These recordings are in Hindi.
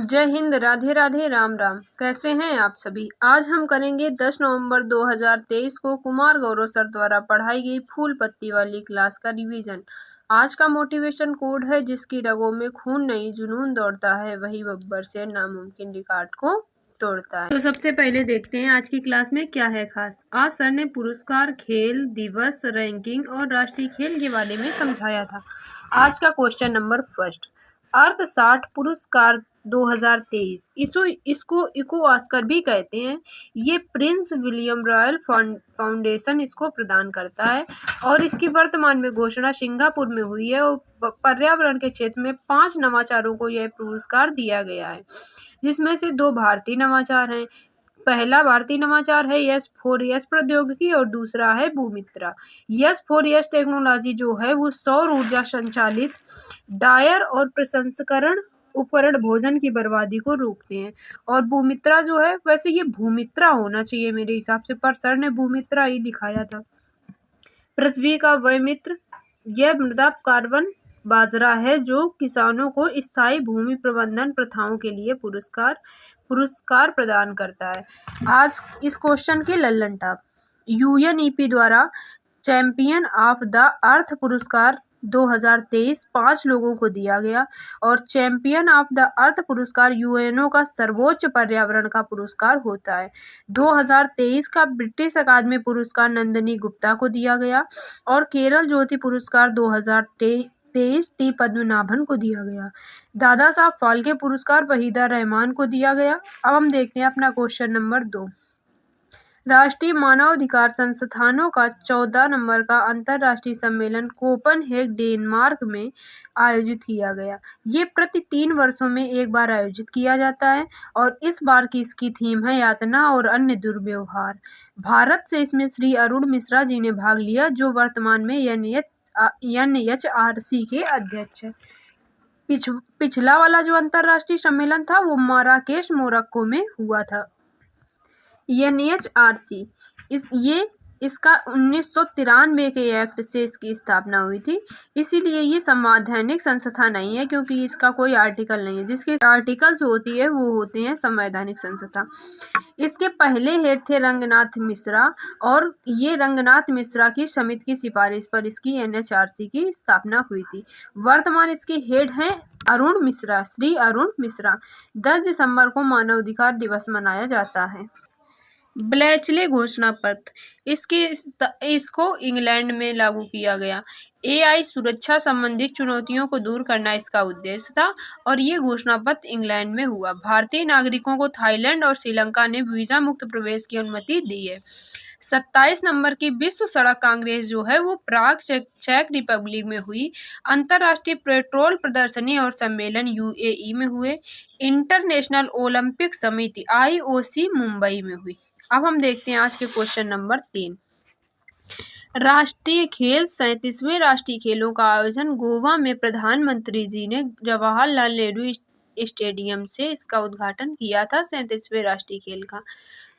जय हिंद, राधे राधे, राम राम। कैसे हैं आप सभी। आज हम करेंगे 10 नवंबर 2023 को कुमार गौरव सर द्वारा पढ़ाई गई फूल पत्ती वाली क्लास का रिवीजन। आज का मोटिवेशन कोड है, जिसकी रगों में खून नहीं जुनून दौड़ता है, वही बब्बर से नामुमकिन रिकॉर्ड को तोड़ता है। तो सबसे पहले देखते हैं आज की क्लास में क्या है खास। आज सर ने पुरस्कार, खेल दिवस, रैंकिंग और राष्ट्रीय खेल के बारे में समझाया था। आज का क्वेश्चन नंबर फर्स्ट, अर्थ 60 पुरस्कार 2023, इसको इको ऑस्कर भी कहते हैं। ये प्रिंस विलियम रॉयल फाउंडेशन इसको प्रदान करता है और इसकी वर्तमान में घोषणा सिंगापुर में हुई है और पर्यावरण के क्षेत्र में 5 नवाचारों को यह पुरस्कार दिया गया है, जिसमें से 2 भारतीय नवाचार हैं। पहला भारतीय नवाचार है S4S प्रौद्योगिकी और दूसरा है भूमित्रा। S4S टेक्नोलॉजी जो है वो सौर ऊर्जा संचालित डायर और प्रसंस्करण उपकरण भोजन की बर्बादी को रोकते हैं, और भूमित्रा जो है, वैसे ये भूमित्रा होना चाहिए मेरे हिसाब से, पर सर ने भूमित्रा ही लिखाया था। पृथ्वी का वह मित्र, यह मृदा कार्बन बाजरा है जो किसानों को स्थायी भूमि प्रबंधन प्रथाओं के लिए पुरस्कार प्रदान करता है। आज इस क्वेश्चन के लल्लन टॉप, UNEP द्वारा चैंपियन ऑफ द अर्थ पुरस्कार 2023 5 लोगों को दिया गया और चैंपियन ऑफ द अर्थ पुरस्कार UNO का सर्वोच्च पर्यावरण का पुरस्कार होता है। 2023 का ब्रिटिश अकादमी पुरस्कार नंदिनी गुप्ता को दिया गया और केरल ज्योति पुरस्कार 2023 टी पद्मनाभन को दिया गया। दादा साहब फाल्के पुरस्कार वहीदा रहमान को दिया गया। अब हम देखते हैं अपना क्वेश्चन नंबर 2, राष्ट्रीय मानवाधिकार संस्थानों का 14 नंबर का अंतर्राष्ट्रीय सम्मेलन कोपनहेगन डेनमार्क में आयोजित किया गया। ये प्रति 3 वर्षों में एक बार आयोजित किया जाता है और इस बार की इसकी थीम है यातना और अन्य दुर्व्यवहार। भारत से इसमें श्री अरुण मिश्रा जी ने भाग लिया, जो वर्तमान में NHRC के अध्यक्ष हैं। पिछला वाला जो अंतर्राष्ट्रीय सम्मेलन था वो माराकेश मोरक्को में हुआ था। NHRC इसका 1993 के एक्ट से इसकी स्थापना हुई थी, इसीलिए ये संवैधानिक संस्था नहीं है, क्योंकि इसका कोई आर्टिकल नहीं है। जिसके आर्टिकल्स होती है वो होते हैं संवैधानिक संस्था। इसके पहले हेड थे रंगनाथ मिश्रा, और ये रंगनाथ मिश्रा की समिति की सिफारिश पर इसकी NHRC की स्थापना हुई थी। वर्तमान इसके हेड हैं अरुण मिश्रा, श्री अरुण मिश्रा। 10 दिसंबर को मानवाधिकार दिवस मनाया जाता है। ब्लेचले घोषणा पत्र, इसको इंग्लैंड में लागू किया गया। AI सुरक्षा संबंधित चुनौतियों को दूर करना इसका उद्देश्य था और ये घोषणा पत्र इंग्लैंड में हुआ। भारतीय नागरिकों को थाईलैंड और श्रीलंका ने वीजा मुक्त प्रवेश की अनुमति दी है। 27 नंबर की विश्व सड़क कांग्रेस जो है वो प्राग चेक रिपब्लिक में हुई। अंतर्राष्ट्रीय पेट्रोल प्रदर्शनी और सम्मेलन UAE में हुए। इंटरनेशनल ओलंपिक समिति IOC मुंबई में हुई। अब हम देखते हैं आज के क्वेश्चन नंबर 3, राष्ट्रीय खेल 37वें राष्ट्रीय खेलों का आयोजन गोवा में प्रधानमंत्री जी ने जवाहरलाल नेहरू स्टेडियम से इसका उद्घाटन किया था। 37वें राष्ट्रीय खेल का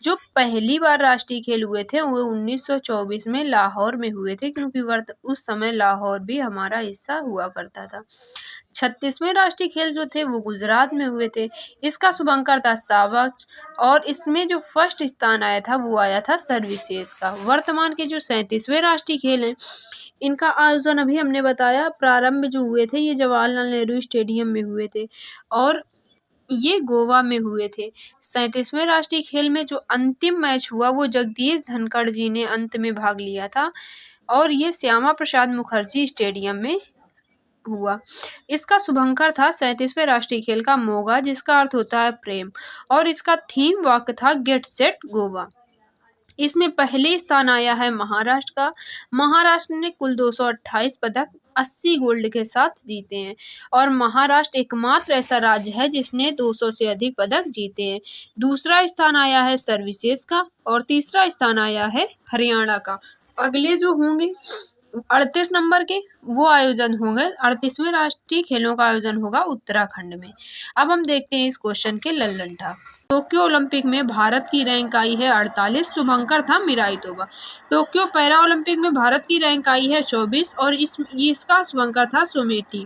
जो पहली बार राष्ट्रीय खेल हुए थे वो 1924 में लाहौर में हुए थे, क्योंकि उस समय लाहौर भी हमारा हिस्सा हुआ करता था। 36वें राष्ट्रीय खेल जो थे वो गुजरात में हुए थे। इसका शुभंकर था सावक, और इसमें जो फर्स्ट स्थान आया था वो आया था सर्विसेज का। वर्तमान के जो 37वें राष्ट्रीय खेल हैं, इनका आयोजन अभी हमने बताया प्रारंभ जो हुए थे ये जवाहरलाल नेहरू स्टेडियम में हुए थे और ये गोवा में हुए थे। 37वें राष्ट्रीय खेल में जो अंतिम मैच हुआ वो जगदीश धनखड़ जी ने अंत में भाग लिया था और ये श्यामा प्रसाद मुखर्जी स्टेडियम में हुआ। इसका शुभंकर था 37वें राष्ट्रीय खेल का मोगा, जिसका अर्थ होता है प्रेम, और इसका थीम वाक्य था गेट सेट गोवा। इसमें पहले स्थान आया है महाराष्ट्र का। महाराष्ट्र ने कुल 228 पदक 80 गोल्ड के साथ जीते हैं और महाराष्ट्र एकमात्र ऐसा राज्य है जिसने 200 से अधिक पदक जीते हैं। दूसरा स्थान आया है सर्विसेज का और तीसरा स्थान आया है हरियाणा का। अगले जो होंगे 38 नंबर के वो आयोजन होंगे, 38वें राष्ट्रीय खेलों का आयोजन होगा उत्तराखंड में। अब हम देखते हैं इस क्वेश्चन के लल्लन टॉप। टोक्यो ओलंपिक में भारत की रैंक आई है 48, शुभंकर था मिराई तोबा। टोक्यो पैरा ओलंपिक में भारत की रैंक आई है 24 और इसका शुभंकर था सुमेटी।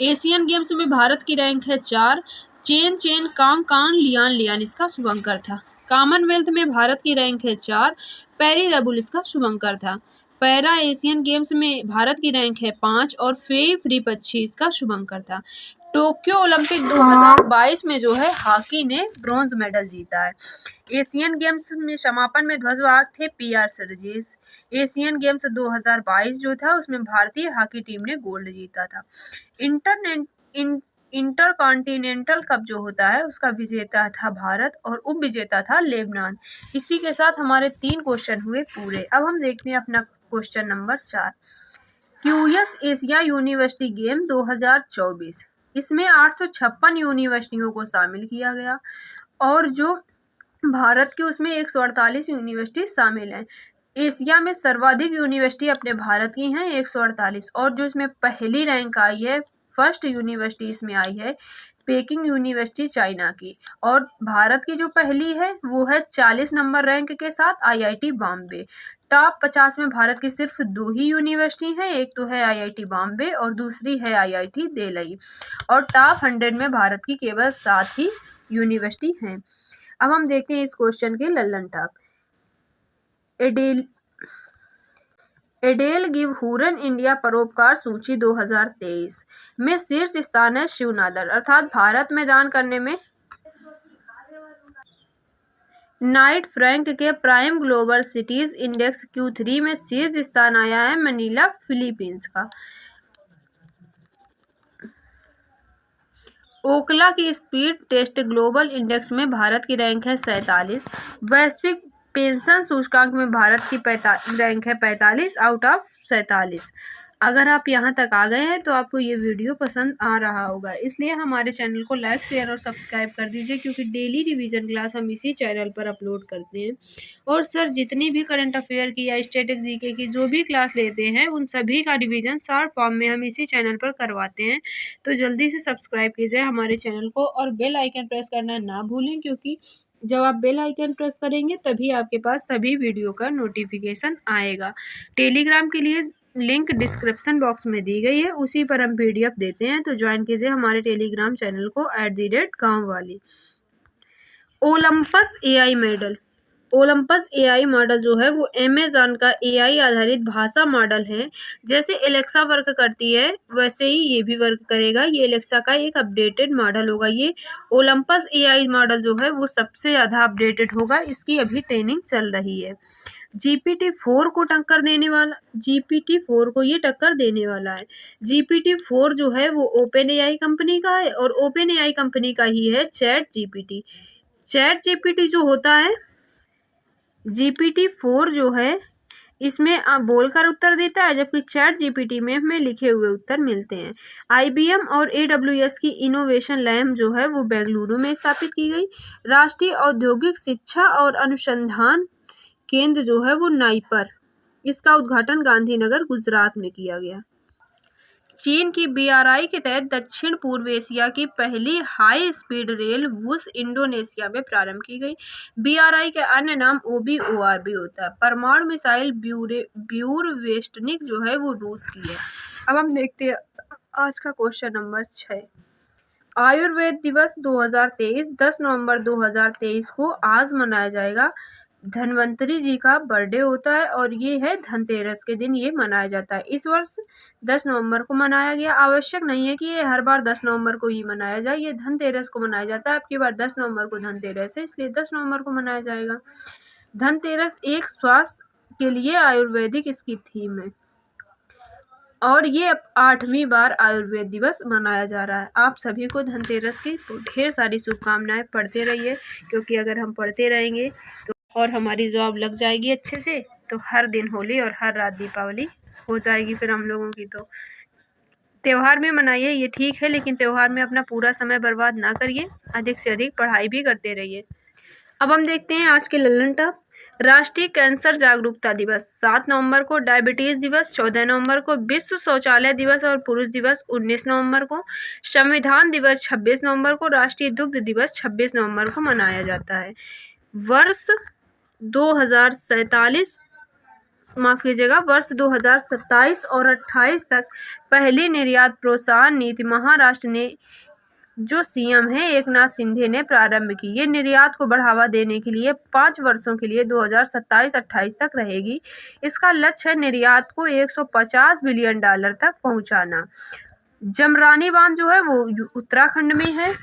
एशियन गेम्स में भारत की रैंक है 4, चेन चेन कांग कान लियान लियान इसका शुभंकर था। कॉमनवेल्थ में भारत की रैंक है 4, पेरी दबुल इसका शुभंकर था। पैरा एशियन गेम्स में भारत की रैंक है 5 और फेई फ्री पच्छी इसका शुभंकर था। टोक्यो ओलंपिक 2022 में जो है हॉकी ने ब्रॉन्ज मेडल जीता है। एशियन गेम्स में समापन में ध्वजवाहक थे PR सरजेस। एशियन गेम्स 2022 जो था उसमें भारतीय हॉकी टीम ने गोल्ड जीता था। इंटरकॉन्टिनेंटल कप जो होता है उसका विजेता था भारत और उप विजेता था लेबनान। इसी के साथ हमारे 3 क्वेश्चन हुए पूरे। अब हम देखते हैं अपना question number 4। QS Asia university game 2024, इसमें 856 यूनिवर्सिटियों को शामिल किया गया और जो भारत के उसमें 148 यूनिवर्सिटी शामिल हैं। एशिया में सर्वाधिक यूनिवर्सिटी अपने भारत की हैं 148, और जो इसमें पहली रैंक आई है, फर्स्ट यूनिवर्सिटी इसमें आई है पेकिंग यूनिवर्सिटी चाइना की, और भारत की जो पहली है वो है 40 नंबर रैंक के साथ IIT बॉम्बे। टॉप 50 में भारत की सिर्फ 2 ही यूनिवर्सिटी हैं, एक तो है IIT बॉम्बे और दूसरी है IIT दिल्ली, और टॉप 100 में भारत की केवल 7 ही यूनिवर्सिटी हैं। अब हम देखते हैं इस क्वेश्चन के Lallan top. एडेल give Huron India परोपकार सूची 2023 में शीर्ष स्थान है शिवनादर, अर्थात भारत में दान करने में। नाइट फ्रैंक के prime global cities index Q3 में शीर्ष स्थान आया है मनीला फिलीपींस का। ओकला की स्पीड टेस्ट ग्लोबल इंडेक्स में भारत की रैंक है 47। वैश्विक पेंशन सूचकांक में भारत की रैंक है 45 आउट ऑफ 47। अगर आप यहाँ तक आ गए हैं तो आपको ये वीडियो पसंद आ रहा होगा, इसलिए हमारे चैनल को लाइक शेयर और सब्सक्राइब कर दीजिए, क्योंकि डेली रिवीजन क्लास हम इसी चैनल पर अपलोड करते हैं। और सर जितनी भी करंट अफेयर की या स्टैटिक जीके की जो भी क्लास लेते हैं उन सभी का रिवीजन शॉर्ट फॉर्म में हम इसी चैनल पर करवाते हैं। तो जल्दी से सब्सक्राइब कीजिए हमारे चैनल को और बेल आइकन प्रेस करना ना भूलें, क्योंकि जब आप बेल आइकन प्रेस करेंगे तभी आपके पास सभी वीडियो का नोटिफिकेशन आएगा। टेलीग्राम के लिए लिंक डिस्क्रिप्शन बॉक्स में दी गई है, उसी पर हम PDF देते हैं, तो ज्वाइन कीजिए हमारे टेलीग्राम चैनल को @Gaonwali. Olympus AI model. Olympus AI model जो है वो अमेज़न का AI आधारित भाषा मॉडल है। जैसे एलेक्सा वर्क करती है वैसे ही ये भी वर्क करेगा। ये एलेक्सा का एक अपडेटेड मॉडल होगा। ये ओलंपस AI मॉडल जो है वो सबसे ज़्यादा अपडेटेड होगा। इसकी अभी ट्रेनिंग चल रही है। GPT-4 को टक्कर देने वाला, GPT-4 को ये टक्कर देने वाला है। GPT-4 जो है वो OpenAI कंपनी का है और OpenAI कंपनी का ही है ChatGPT। ChatGPT जो होता है, GPT-4 जो है इसमें बोलकर उत्तर देता है, जबकि ChatGPT में हमें लिखे हुए उत्तर मिलते हैं। IBM और AWS की इनोवेशन लैब जो है वो बेंगलुरु में स्थापित की गई। राष्ट्रीय औद्योगिक शिक्षा और अनुसंधान केंद्र जो है वो नाइपर, इसका उद्घाटन गांधीनगर गुजरात में किया गया। चीन की BRI के तहत दक्षिण पूर्व एशिया की पहली हाई स्पीड रेल वुस इंडोनेशिया में प्रारंभ की गई। BRI के अन्य नाम OBOR भी होता है। परमाणु मिसाइल ब्यूरवेस्टनिक जो है वो रूस की है। अब हम देखते हैं आज का क्वेश्चन नंबर 6। आयुर्वेद दिवस 2023 10 नवंबर 2023 को आज मनाया जाएगा। धन्वंतरी जी का बर्थडे होता है और ये है धनतेरस के दिन ये मनाया जाता है। इस वर्ष 10 नवंबर को मनाया गया। आवश्यक नहीं है कि ये हर बार 10 नवंबर को ही मनाया जाए। ये धनतेरस को मनाया जाता है। अब की बार 10 नवंबर को धनतेरस है, इसलिए 10 नवंबर को मनाया जाएगा। धनतेरस एक स्वास्थ्य के लिए आयुर्वेदिक इसकी थीम है और ये अब 8वीं बार आयुर्वेद दिवस मनाया जा रहा है। आप सभी को धनतेरस की ढेर सारी शुभकामनाएं। पढ़ते रहिए, क्योंकि अगर हम पढ़ते रहेंगे तो और हमारी जॉब लग जाएगी अच्छे से, तो हर दिन होली और हर रात दीपावली हो जाएगी फिर हम लोगों की। तो त्यौहार में मनाइए, ये ठीक है, लेकिन त्यौहार में अपना पूरा समय बर्बाद ना करिए। अधिक से अधिक पढ़ाई भी करते रहिए। अब हम देखते हैं आज के लल्लन टॉप। राष्ट्रीय कैंसर जागरूकता दिवस 7 नवंबर को, डायबिटीज दिवस 14 नवंबर को, विश्व शौचालय दिवस और पुरुष दिवस 19 नवंबर को, संविधान दिवस 26 नवंबर को, राष्ट्रीय दुग्ध दिवस 26 नवंबर को मनाया जाता है। वर्ष 2047 माफ कीजिएगा वर्ष 2027 और 28 तक पहली निर्यात प्रोत्साहन नीति महाराष्ट्र ने जो सीएम है एकनाथ शिंदे ने प्रारंभ की। ये निर्यात को बढ़ावा देने के लिए 5 वर्षों के लिए 2027-28 तक रहेगी। इसका लक्ष्य है निर्यात को $150 बिलियन तक पहुंचाना। जमरानी बांध जो है वो उत्तराखंड में है।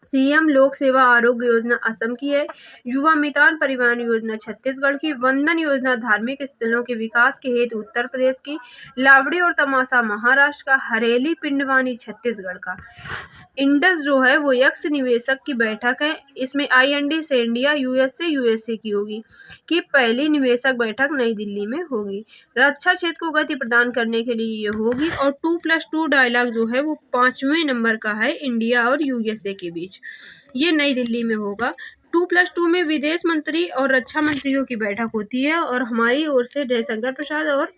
सीएम लोक सेवा आरोग्य योजना असम की है। युवा मितान परिवहन योजना छत्तीसगढ़ की। वंदन योजना धार्मिक स्थलों के विकास के हेतु उत्तर प्रदेश की। लावड़ी और तमाशा महाराष्ट्र का। हरेली पिंडवानी छत्तीसगढ़ का। इंडस जो है वो यक्ष निवेशक की बैठक है। इसमें IND से इंडिया, US से USA की होगी कि पहली निवेशक बैठक नई दिल्ली में होगी। रक्षा क्षेत्र को गति प्रदान करने के लिए ये होगी। और 2+2 डायलॉग जो है वो 5वें नंबर का है इंडिया और USA के बीच। ये नई दिल्ली में होगा। 2+2 में विदेश मंत्री और रक्षा मंत्रियों की बैठक होती है और हमारी ओर से जयशंकर प्रसाद और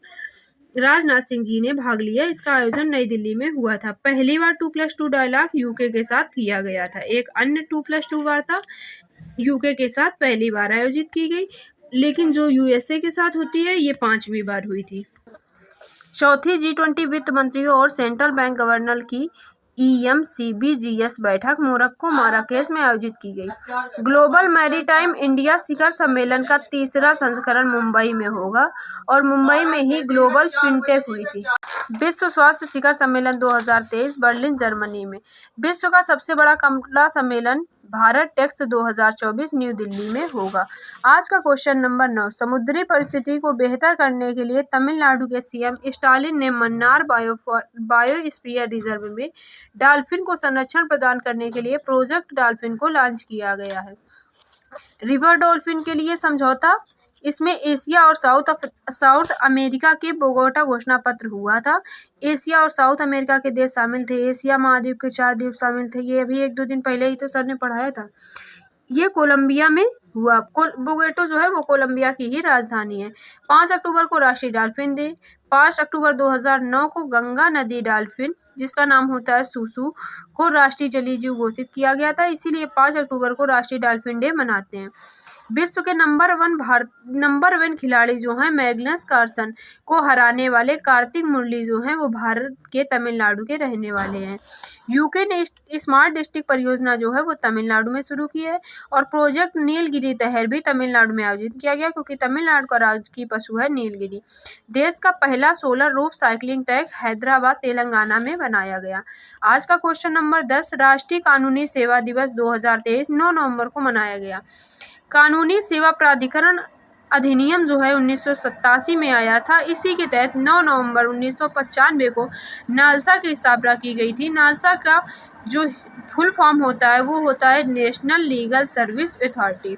राजनाथ सिंह जी ने भाग लिया। इसका आयोजन नई दिल्ली में हुआ था। पहली बार 2+2 डायलॉग UK के साथ किया गया था। एक अन्य 2+2 वार्ता UK के साथ पहली बार आयोजित की गई, लेकिन जो USA के साथ होती है ये 5वीं बार हुई थी। चौथी G20 वित्त मंत्रियों और सेंट्रल बैंक गवर्नर की EMCBGS बैठक मोरक्को माराकेश में आयोजित की गई। ग्लोबल मैरीटाइम इंडिया शिखर सम्मेलन का 3रा संस्करण मुंबई में होगा और मुंबई में ही ग्लोबल फिनटेक हुई थी। विश्व स्वास्थ्य शिखर सम्मेलन 2023 बर्लिन जर्मनी में। विश्व का सबसे बड़ा कपड़ा सम्मेलन भारत टेक्स 2024 न्यू दिल्ली में होगा। आज का क्वेश्चन नंबर 9, समुद्री परिस्थिति को बेहतर करने के लिए तमिलनाडु के CM स्टालिन ने मन्नार बायोस्फीयर रिजर्व में डॉल्फिन को संरक्षण प्रदान करने के लिए प्रोजेक्ट डॉल्फिन को लॉन्च किया गया है। रिवर डॉल्फिन के लिए समझौता, इसमें एशिया और साउथ अमेरिका के बोगोटा घोषणा पत्र हुआ था। एशिया और साउथ अमेरिका के देश शामिल थे। एशिया महाद्वीप के 4 द्वीप शामिल थे। ये अभी 1-2 दिन पहले ही तो सर ने पढ़ाया था। ये कोलंबिया में हुआ। बोगोटा जो है वो कोलंबिया की ही राजधानी है। 5 अक्टूबर को राष्ट्रीय डॉल्फिन डे। 5 अक्टूबर 2009 को गंगा नदी डॉल्फिन, जिसका नाम होता है सूसू, को राष्ट्रीय जलीय जीव घोषित किया गया था। इसीलिए 5 अक्टूबर को राष्ट्रीय डॉल्फिन डे मनाते हैं। विश्व के नंबर 1 खिलाड़ी जो हैं मैग्नस कार्लसन को हराने वाले कार्तिक मुरली जो हैं वो भारत के तमिलनाडु के रहने वाले हैं। UK ने स्मार्ट डिस्ट्रिक्ट परियोजना जो है वो तमिलनाडु में शुरू की है और प्रोजेक्ट नीलगिरी तहर भी तमिलनाडु में आयोजित किया गया, क्योंकि तमिलनाडु का राजकीय पशु है नीलगिरी। देश का पहला solar roof cycling track Hyderabad Telangana में बनाया गया। आज का क्वेश्चन नंबर 10, राष्ट्रीय कानूनी सेवा दिवस 2023 9 नवंबर को मनाया गया। कानूनी सेवा प्राधिकरण अधिनियम जो है 1987 में आया था। इसी के तहत 9 नवंबर 1995 को नालसा की स्थापना की गई थी। नालसा का जो फुल फॉर्म होता है वो होता है national legal service authority.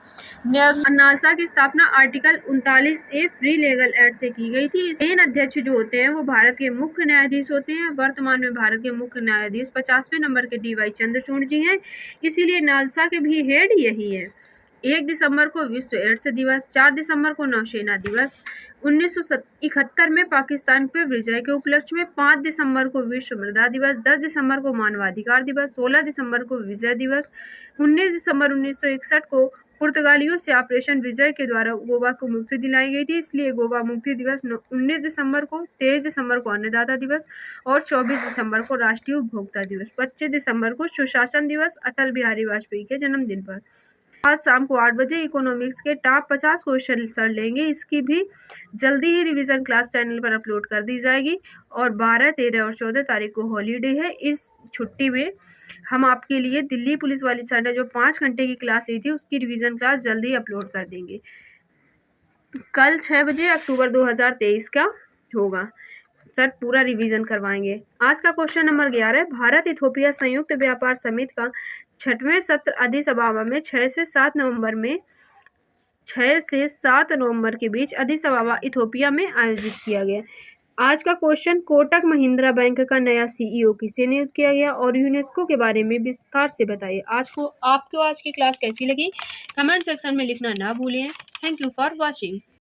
NALSA की स्थापना article 39A free legal aid से की गई थी। मेन अध्यक्ष जो होते हैं वो भारत के मुख्य न्यायाधीश होते हैं। वर्तमान में भारत के मुख्य न्यायाधीश 50वें नंबर के DY चंद्रचूड़ जी हैं, इसीलिए नालसा के भी हेड यही है। 1 दिसंबर को विश्व एड्स दिवस, 4 दिसंबर को नौसेना दिवस, 1971 में पाकिस्तान पर विजय के उपलक्ष्य में, 5 दिसंबर को विश्व मृदा दिवस, 10 दिसंबर को मानवाधिकार दिवस, 16 दिसंबर को विजय दिवस, 19 दिसंबर 1961 को पुर्तगालियों से ऑपरेशन विजय के द्वारा गोवा को मुक्ति दिलाई गई थी, इसलिए गोवा मुक्ति दिवस 19 दिसंबर को, 23 दिसंबर को अन्नदाता दिवस और 24 दिसंबर को राष्ट्रीय उपभोक्ता दिवस, 25 दिसंबर को सुशासन दिवस अटल बिहारी वाजपेयी के जन्मदिन पर। आज शाम को 8 बजे इकोनॉमिक्स के टॉप 50 क्वेश्चन सर लेंगे। इसकी भी जल्दी ही रिवीजन क्लास चैनल पर अपलोड कर दी जाएगी। और 12, 13 और 14 तारीख को हॉलीडे है। इस छुट्टी में हम आपके लिए दिल्ली पुलिस वाली सर ने जो 5 घंटे की क्लास ली थी उसकी रिवीजन क्लास जल्दी अपलोड कर देंगे। कल 6 बजे अक्टूबर 2023 का होगा, सर पूरा रिवीजन करवाएंगे। आज का क्वेश्चन नंबर 11, भारत इथोपिया संयुक्त व्यापार समिति का 6वें सत्र अदिस अबाबा में 6 से 7 नवंबर के बीच अदिस अबाबा इथोपिया में आयोजित किया गया। आज का क्वेश्चन, कोटक महिंद्रा बैंक का नया CEO किसे नियुक्त किया गया और यूनेस्को के बारे में विस्तार से बताइए। आपको आज की क्लास कैसी लगी कमेंट सेक्शन में लिखना ना भूलें। Thank you for watching.